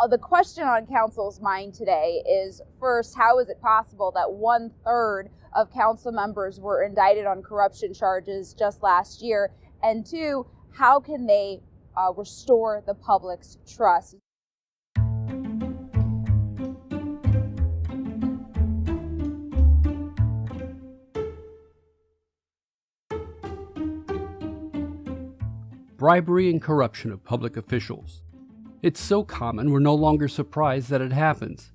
The question on council's mind today is, first, how is it possible that 1/3 of council members were indicted on corruption charges just last year? And two, how can they restore the public's trust? Bribery and corruption of public officials. It's so common we're no longer surprised that it happens,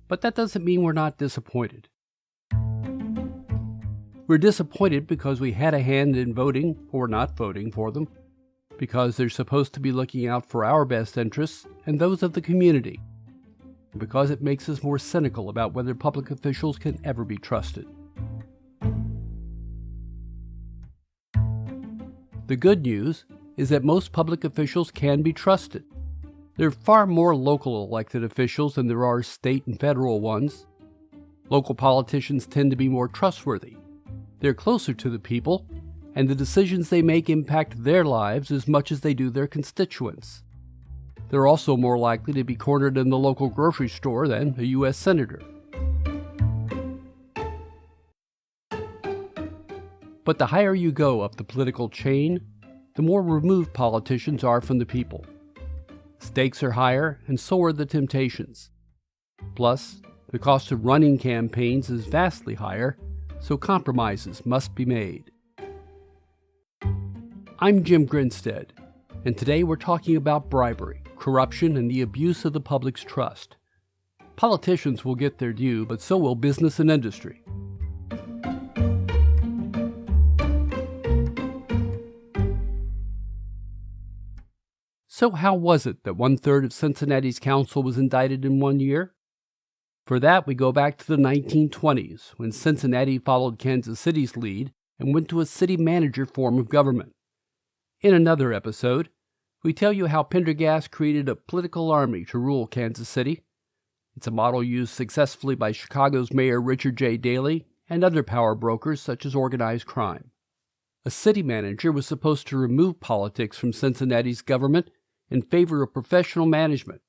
but that doesn't mean we're not disappointed. We're disappointed because we had a hand in voting or not voting for them, because they're supposed to be looking out for our best interests and those of the community, and because it makes us more cynical about whether public officials can ever be trusted. The good news is that most public officials can be trusted. There are far more local elected officials than there are state and federal ones. Local politicians tend to be more trustworthy. They're closer to the people, and the decisions they make impact their lives as much as they do their constituents. They're also more likely to be cornered in the local grocery store than a U.S. senator. But the higher you go up the political chain, the more removed politicians are from the people. Stakes are higher, and so are the temptations. Plus, the cost of running campaigns is vastly higher, so compromises must be made. I'm Jim Grinstead, and today we're talking about bribery, corruption, and the abuse of the public's trust. Politicians will get their due, but so will business and industry. So how was it that 1/3 of Cincinnati's council was indicted in 1 year? For that, we go back to the 1920s, when Cincinnati followed Kansas City's lead and went to a city manager form of government. In another episode, we tell you how Pendergast created a political army to rule Kansas City. It's a model used successfully by Chicago's Mayor Richard J. Daley and other power brokers such as organized crime. A city manager was supposed to remove politics from Cincinnati's government in favor of professional management.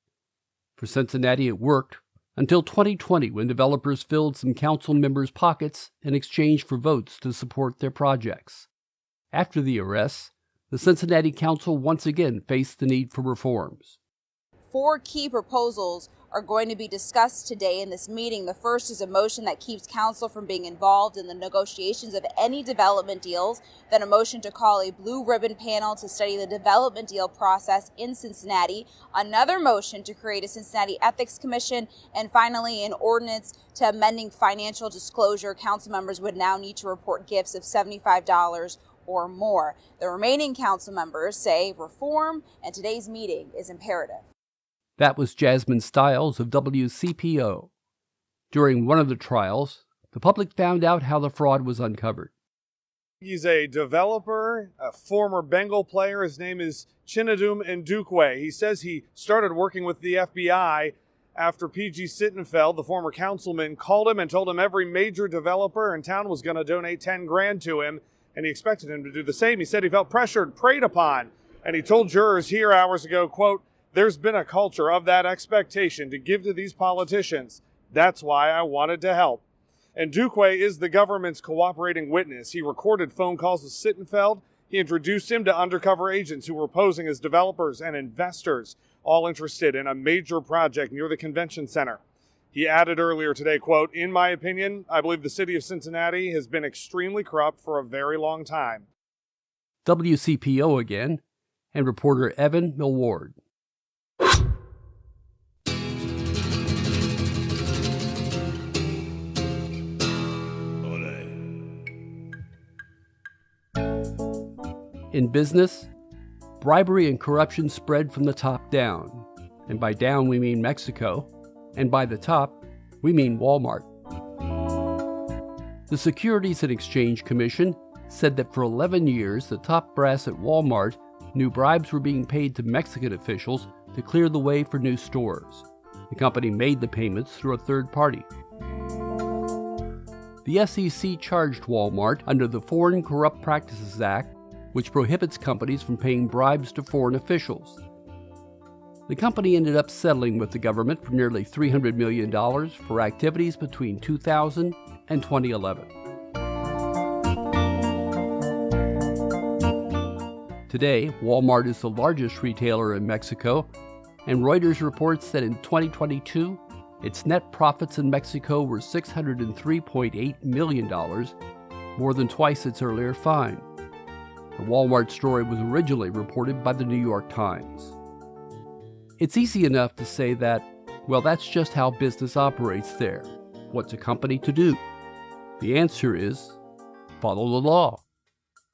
For Cincinnati, it worked until 2020, when developers filled some council members' pockets in exchange for votes to support their projects. After the arrests, the Cincinnati Council once again faced the need for reforms. 4 key proposals are going to be discussed today in this meeting. The first is a motion that keeps council from being involved in the negotiations of any development deals, then a motion to call a blue ribbon panel to study the development deal process in Cincinnati, another motion to create a Cincinnati Ethics Commission, and finally an ordinance to amending financial disclosure. Council members would now need to report gifts of $75 or more. The remaining council members say reform, and today's meeting is imperative. That was Jasmine Stiles of WCPO. During one of the trials, the public found out how the fraud was uncovered. He's a developer, a former Bengal player. His name is Chinedum Ndukwe. He says he started working with the FBI after P.G. Sittenfeld, the former councilman, called him and told him every major developer in town was going to donate $10,000 to him, and he expected him to do the same. He said he felt pressured, preyed upon, and he told jurors here hours ago, quote, "There's been a culture of that expectation to give to these politicians. That's why I wanted to help." And Ndukwe is the government's cooperating witness. He recorded phone calls with Sittenfeld. He introduced him to undercover agents who were posing as developers and investors, all interested in a major project near the convention center. He added earlier today, quote, "In my opinion, I believe the city of Cincinnati has been extremely corrupt for a very long time." WCPO again, and reporter Evan Millward. In business, bribery and corruption spread from the top down. And by down, we mean Mexico. And by the top, we mean Walmart. The Securities and Exchange Commission said that for 11 years, the top brass at Walmart knew bribes were being paid to Mexican officials to clear the way for new stores. The company made the payments through a third party. The SEC charged Walmart under the Foreign Corrupt Practices Act, which prohibits companies from paying bribes to foreign officials. The company ended up settling with the government for nearly $300 million for activities between 2000 and 2011. Today, Walmart is the largest retailer in Mexico, and Reuters reports that in 2022, its net profits in Mexico were $603.8 million, more than twice its earlier fine. The Walmart story was originally reported by the New York Times. It's easy enough to say that, well, that's just how business operates there. What's a company to do? The answer is, follow the law.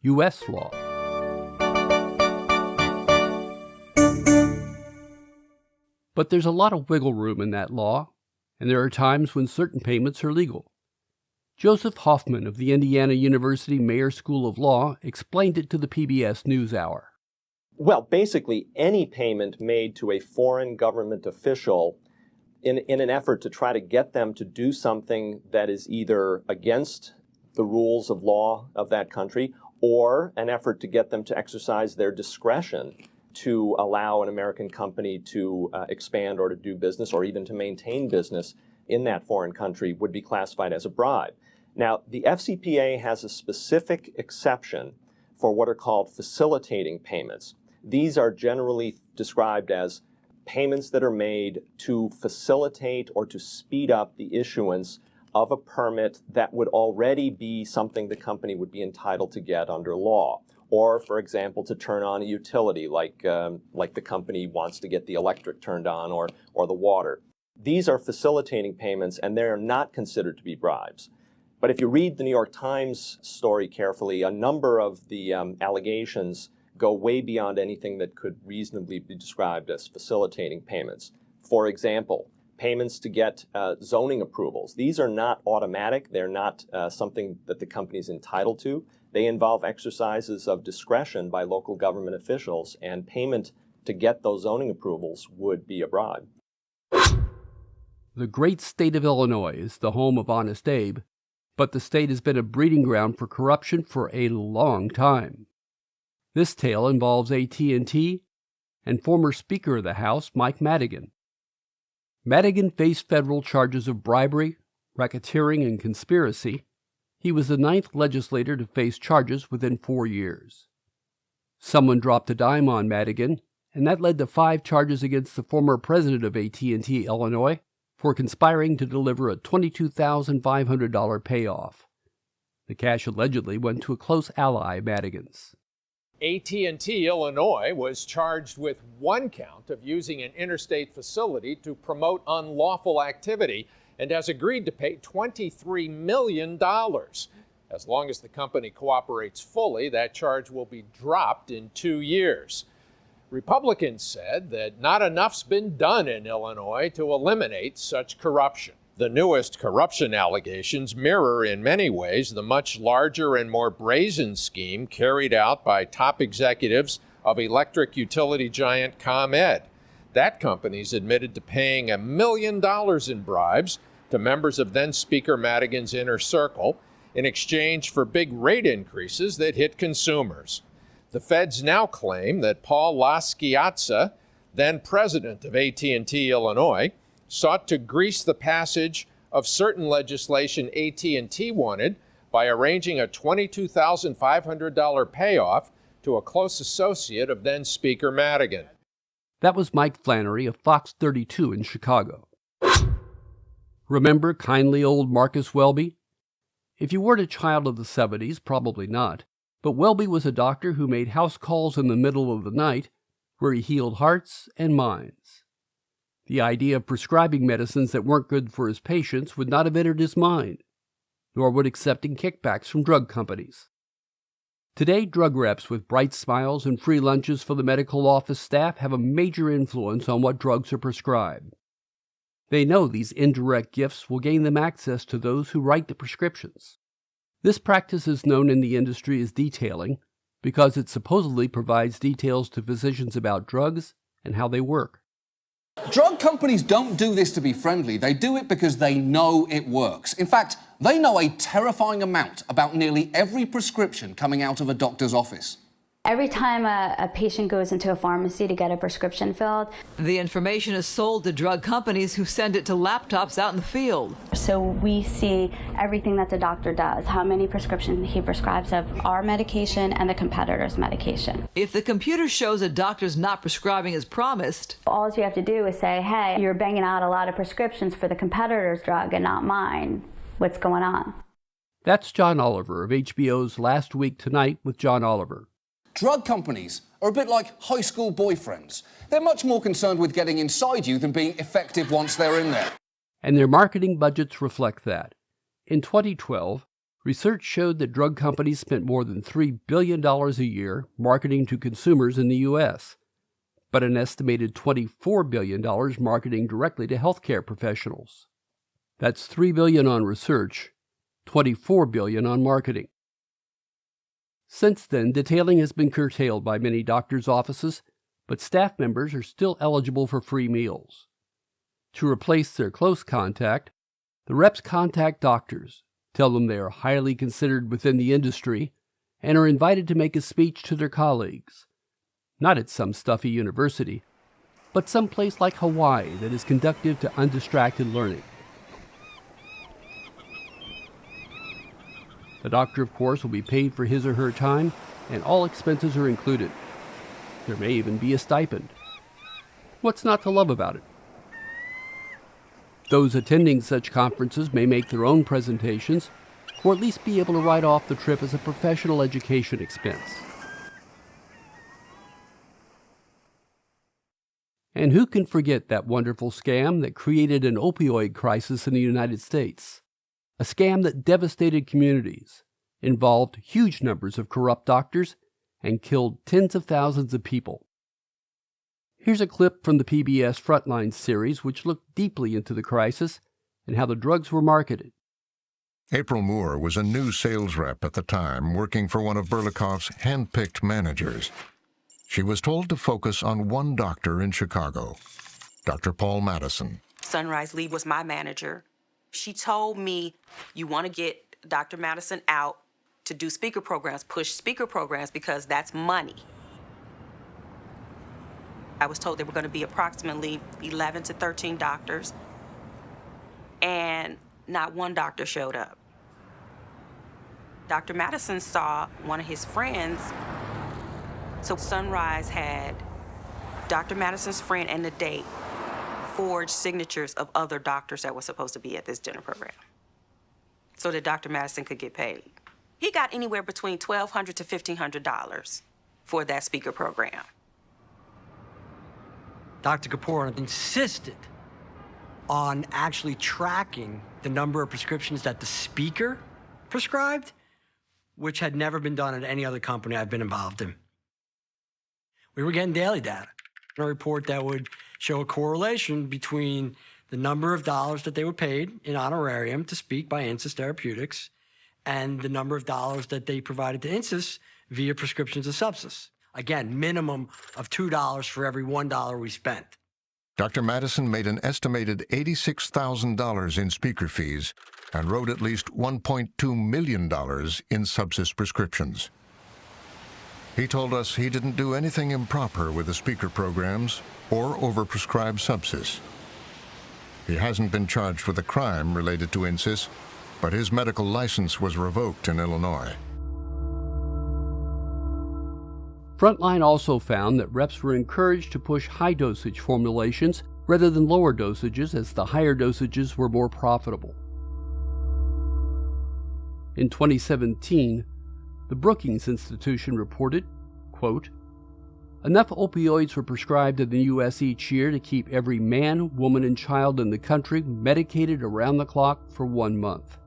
U.S. law. But there's a lot of wiggle room in that law, and there are times when certain payments are legal. Joseph Hoffman of the Indiana University Mayer School of Law explained it to the PBS NewsHour. Well, basically, any payment made to a foreign government official in an effort to try to get them to do something that is either against the rules of law of that country or an effort to get them to exercise their discretion to allow an American company to expand or to do business or even to maintain business in that foreign country would be classified as a bribe. Now, the FCPA has a specific exception for what are called facilitating payments. These are generally described as payments that are made to facilitate or to speed up the issuance of a permit that would already be something the company would be entitled to get under law. Or, for example, to turn on a utility like the company wants to get the electric turned on or the water. These are facilitating payments, and they're not considered to be bribes. But if you read the New York Times story carefully, a number of the allegations go way beyond anything that could reasonably be described as facilitating payments. For example, payments to get zoning approvals. These are not automatic. They're not something that the company is entitled to. They involve exercises of discretion by local government officials, and payment to get those zoning approvals would be a bribe. The great state of Illinois is the home of Honest Abe, but the state has been a breeding ground for corruption for a long time. This tale involves AT&T and former Speaker of the House, Mike Madigan. Madigan faced federal charges of bribery, racketeering, and conspiracy. He was the 9th legislator to face charges within 4 years. Someone dropped a dime on Madigan, and that led to 5 charges against the former president of AT&T Illinois for conspiring to deliver a $22,500 payoff. The cash allegedly went to a close ally of Madigan's. AT&T Illinois was charged with 1 count of using an interstate facility to promote unlawful activity and has agreed to pay $23 million. As long as the company cooperates fully, that charge will be dropped in 2 years. Republicans said that not enough's been done in Illinois to eliminate such corruption. The newest corruption allegations mirror in many ways the much larger and more brazen scheme carried out by top executives of electric utility giant ComEd. That company's admitted to paying $1 million in bribes to members of then-Speaker Madigan's inner circle in exchange for big rate increases that hit consumers. The feds now claim that Paul LaSchiazza, then president of AT&T Illinois, sought to grease the passage of certain legislation AT&T wanted by arranging a $22,500 payoff to a close associate of then-Speaker Madigan. That was Mike Flannery of Fox 32 in Chicago. Remember kindly old Marcus Welby? If you weren't a child of the 70s, probably not, but Welby was a doctor who made house calls in the middle of the night where he healed hearts and minds. The idea of prescribing medicines that weren't good for his patients would not have entered his mind, nor would accepting kickbacks from drug companies. Today, drug reps with bright smiles and free lunches for the medical office staff have a major influence on what drugs are prescribed. They know these indirect gifts will gain them access to those who write the prescriptions. This practice is known in the industry as detailing because it supposedly provides details to physicians about drugs and how they work. Drug companies don't do this to be friendly. They do it because they know it works. In fact, they know a terrifying amount about nearly every prescription coming out of a doctor's office. Every time a patient goes into a pharmacy to get a prescription filled, the information is sold to drug companies who send it to laptops out in the field. so we see everything that the doctor does, how many prescriptions he prescribes of our medication and the competitor's medication. If the computer shows a doctor's not prescribing as promised, All you have to do is say, hey, you're banging out a lot of prescriptions for the competitor's drug and not mine. What's going on? That's John Oliver of HBO's Last Week Tonight with John Oliver. Drug companies are a bit like high school boyfriends. They're much more concerned with getting inside you than being effective once they're in there. And their marketing budgets reflect that. In 2012, research showed that drug companies spent more than $3 billion a year marketing to consumers in the U.S., but an estimated $24 billion marketing directly to healthcare professionals. That's $3 billion on research, $24 billion on marketing. Since then, detailing has been curtailed by many doctors' offices, but staff members are still eligible for free meals. To replace their close contact, the reps contact doctors, tell them they are highly considered within the industry, and are invited to make a speech to their colleagues. Not at some stuffy university, but someplace like Hawaii that is conducive to undistracted learning. The doctor, of course, will be paid for his or her time, and all expenses are included. There may even be a stipend. What's not to love about it? Those attending such conferences may make their own presentations, or at least be able to write off the trip as a professional education expense. And who can forget that wonderful scam that created an opioid crisis in the United States? A scam that devastated communities, involved huge numbers of corrupt doctors, and killed tens of thousands of people. Here's a clip from the PBS Frontline series, which looked deeply into the crisis and how the drugs were marketed. April Moore was a new sales rep at the time, working for one of Berlikoff's hand-picked managers. She was told to focus on one doctor in Chicago, Dr. Paul Madison. Sunrise Lee was my manager. She told me, you want to get Dr. Madison out to do speaker programs, push speaker programs, because that's money. I was told there were going to be approximately 11 to 13 doctors, and not one doctor showed up. Dr. Madison saw one of his friends, so Sunrise had Dr. Madison's friend and the date forged signatures of other doctors that were supposed to be at this dinner program so that Dr. Madison could get paid. He got anywhere between $1,200 to $1,500 for that speaker program. Dr. Kapoor insisted on actually tracking the number of prescriptions that the speaker prescribed, which had never been done at any other company I've been involved in. We were getting daily data, a report that would show a correlation between the number of dollars that they were paid in honorarium to speak by Insys Therapeutics and the number of dollars that they provided to Insys via prescriptions of substance. Again, minimum of $2 for every $1 we spent. Dr. Madison made an estimated $86,000 in speaker fees and wrote at least $1.2 million in subsys prescriptions. He told us he didn't do anything improper with the speaker programs or overprescribe subsys. He hasn't been charged with a crime related to Insys, but his medical license was revoked in Illinois. Frontline also found that reps were encouraged to push high-dosage formulations rather than lower dosages, as the higher dosages were more profitable. In 2017, the Brookings Institution reported, quote, "Enough opioids were prescribed in the U.S. each year to keep every man, woman, and child in the country medicated around the clock for 1 month.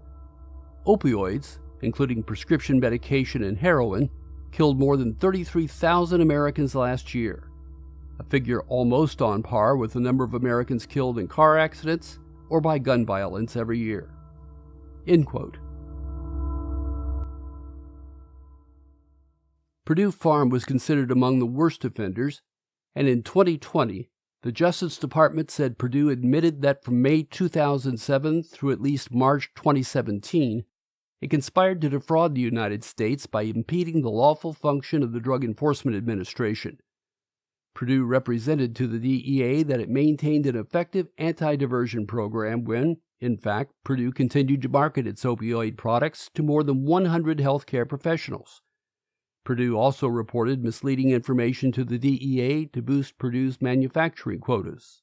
Opioids, including prescription medication and heroin, killed more than 33,000 Americans last year, a figure almost on par with the number of Americans killed in car accidents or by gun violence every year." End quote. Purdue Pharm was considered among the worst offenders, and in 2020, the Justice Department said Purdue admitted that from May 2007 through at least March 2017, It conspired to defraud the United States by impeding the lawful function of the Drug Enforcement Administration. Purdue represented to the DEA that it maintained an effective anti-diversion program when, in fact, Purdue continued to market its opioid products to more than 100 healthcare professionals. Purdue also reported misleading information to the DEA to boost Purdue's manufacturing quotas.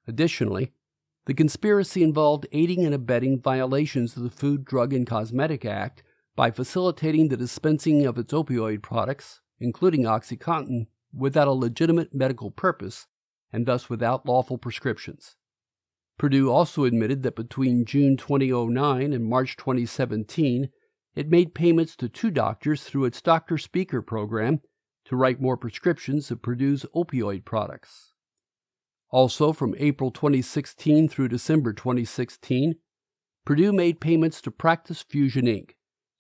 Additionally, the conspiracy involved aiding and abetting violations of the Food, Drug, and Cosmetic Act by facilitating the dispensing of its opioid products, including OxyContin, without a legitimate medical purpose and thus without lawful prescriptions. Purdue also admitted that between June 2009 and March 2017, it made payments to 2 doctors through its Doctor Speaker program to write more prescriptions of Purdue's opioid products. Also, from April 2016 through December 2016, Purdue made payments to Practice Fusion Inc.,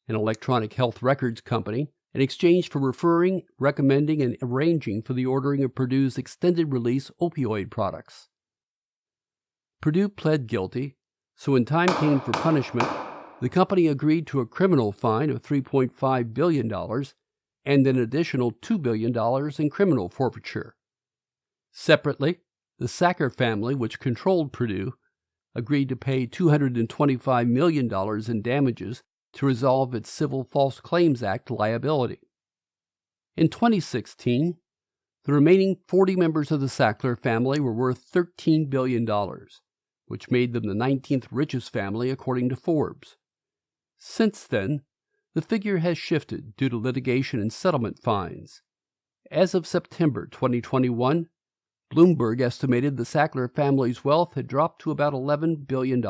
an electronic health records company, in exchange for referring, recommending, and arranging for the ordering of Purdue's extended-release opioid products. Purdue pled guilty, so when time came for punishment, the company agreed to a criminal fine of $3.5 billion and an additional $2 billion in criminal forfeiture. Separately, the Sacker family, which controlled Purdue, agreed to pay $225 million in damages to resolve its Civil False Claims Act liability. In 2016, the remaining 40 members of the Sackler family were worth $13 billion, which made them the 19th richest family according to Forbes. Since then, the figure has shifted due to litigation and settlement fines. As of September 2021, Bloomberg estimated the Sackler family's wealth had dropped to about $11 billion.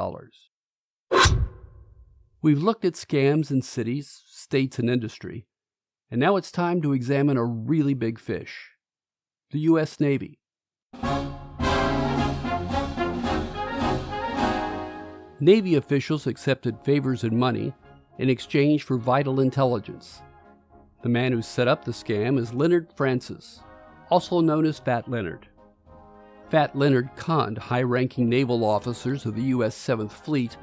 We've looked at scams in cities, states, and industry, and now it's time to examine a really big fish: the U.S. Navy. Navy officials accepted favors and money in exchange for vital intelligence. The man who set up the scam is Leonard Francis, also known as Fat Leonard. Fat Leonard conned high-ranking naval officers of the U.S. 7th Fleet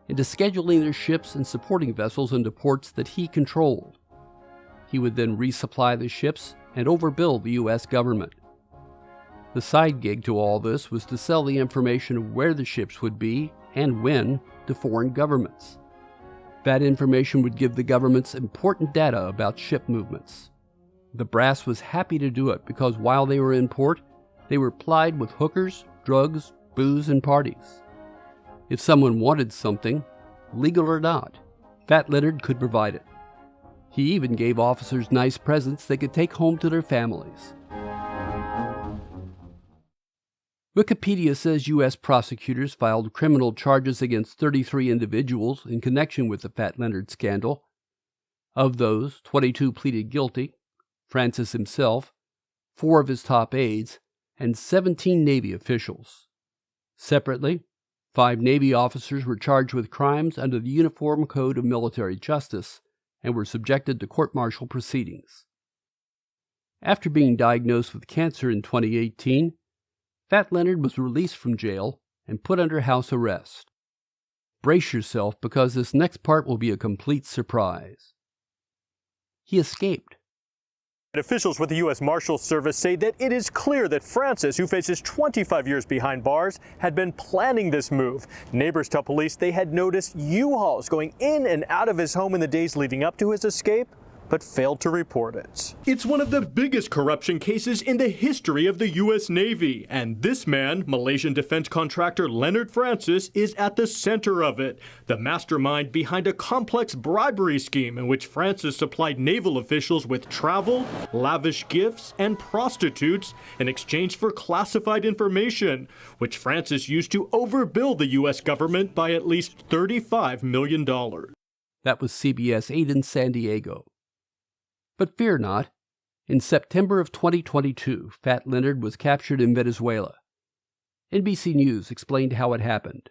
into scheduling their ships and supporting vessels into ports that he controlled. He would then resupply the ships and overbill the U.S. government. The side gig to all this was to sell the information of where the ships would be and when to foreign governments. That information would give the governments important data about ship movements. The brass was happy to do it because while they were in port, they were plied with hookers, drugs, booze, and parties. If someone wanted something, legal or not, Fat Leonard could provide it. He even gave officers nice presents they could take home to their families. Wikipedia says U.S. prosecutors filed criminal charges against 33 individuals in connection with the Fat Leonard scandal. Of those, 22 pleaded guilty, Francis himself, 4 of his top aides, and 17 Navy officials. Separately, 5 Navy officers were charged with crimes under the Uniform Code of Military Justice and were subjected to court-martial proceedings. After being diagnosed with cancer in 2018, Fat Leonard was released from jail and put under house arrest. Brace yourself because this next part will be a complete surprise. He escaped. Officials with the U.S. Marshals Service say that it is clear that Francis, who faces 25 years behind bars, had been planning this move. Neighbors tell police they had noticed U-Hauls going in and out of his home in the days leading up to his escape, but failed to report it. It's one of the biggest corruption cases in the history of the U.S. Navy, and this man, Malaysian defense contractor Leonard Francis, is at the center of it, the mastermind behind a complex bribery scheme in which Francis supplied naval officials with travel, lavish gifts, and prostitutes in exchange for classified information, which Francis used to overbill the U.S. government by at least $35 million. That was CBS 8 in San Diego. But fear not. In September of 2022, Fat Leonard was captured in Venezuela. NBC News explained how it happened.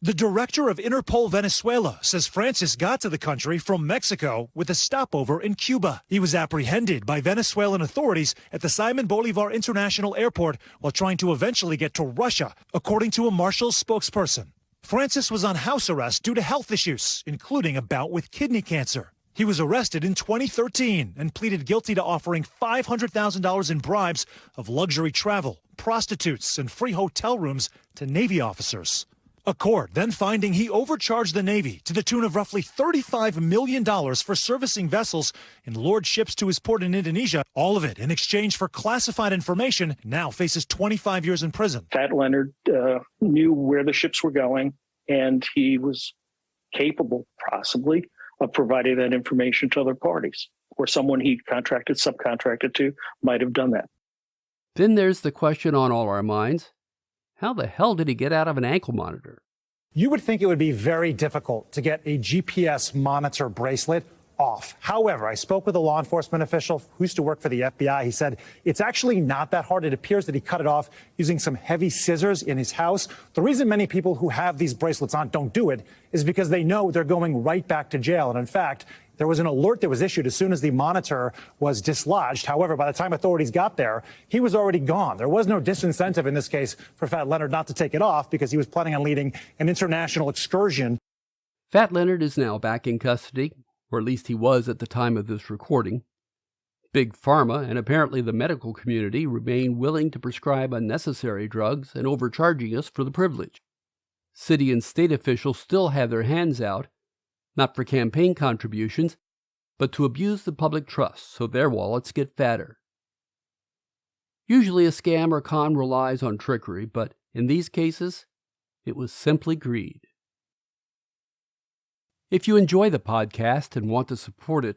The director of Interpol Venezuela says Francis got to the country from Mexico with a stopover in Cuba. He was apprehended by Venezuelan authorities at the Simon Bolivar International Airport while trying to eventually get to Russia, according to a Marshals spokesperson. Francis was on house arrest due to health issues, including a bout with kidney cancer. He was arrested in 2013 and pleaded guilty to offering $500,000 in bribes of luxury travel, prostitutes, and free hotel rooms to Navy officers. A court then finding he overcharged the Navy to the tune of roughly $35 million for servicing vessels and lured ships to his port in Indonesia, all of it in exchange for classified information, now faces 25 years in prison. Fat Leonard knew where the ships were going, and he was capable, possibly, of providing that information to other parties, or someone he subcontracted to might have done that. Then there's the question on all our minds. How the hell did he get out of an ankle monitor? You would think it would be very difficult to get a GPS monitor bracelet off. However, I spoke with a law enforcement official who used to work for the FBI. He said it's actually not that hard. It appears that he cut it off using some heavy scissors in his house. The reason many people who have these bracelets on don't do it is because they know they're going right back to jail. And in fact, there was an alert that was issued as soon as the monitor was dislodged. However, by the time authorities got there, he was already gone. There was no disincentive in this case for Fat Leonard not to take it off because he was planning on leading an international excursion. Fat Leonard is now back in custody, or at least he was at the time of this recording. Big Pharma and apparently the medical community remain willing to prescribe unnecessary drugs and overcharging us for the privilege. City and state officials still have their hands out, not for campaign contributions, but to abuse the public trust so their wallets get fatter. Usually a scam or con relies on trickery, but in these cases, it was simply greed. If you enjoy the podcast and want to support it,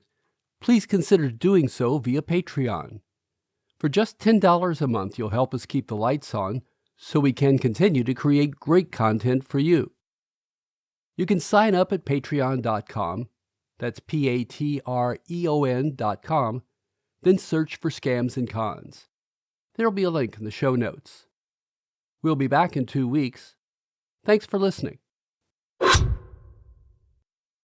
please consider doing so via Patreon. For just $10 a month, you'll help us keep the lights on so we can continue to create great content for you. You can sign up at patreon.com, that's patreon.com, then search for Scams and Cons. There'll be a link in the show notes. We'll be back in 2 weeks. Thanks for listening.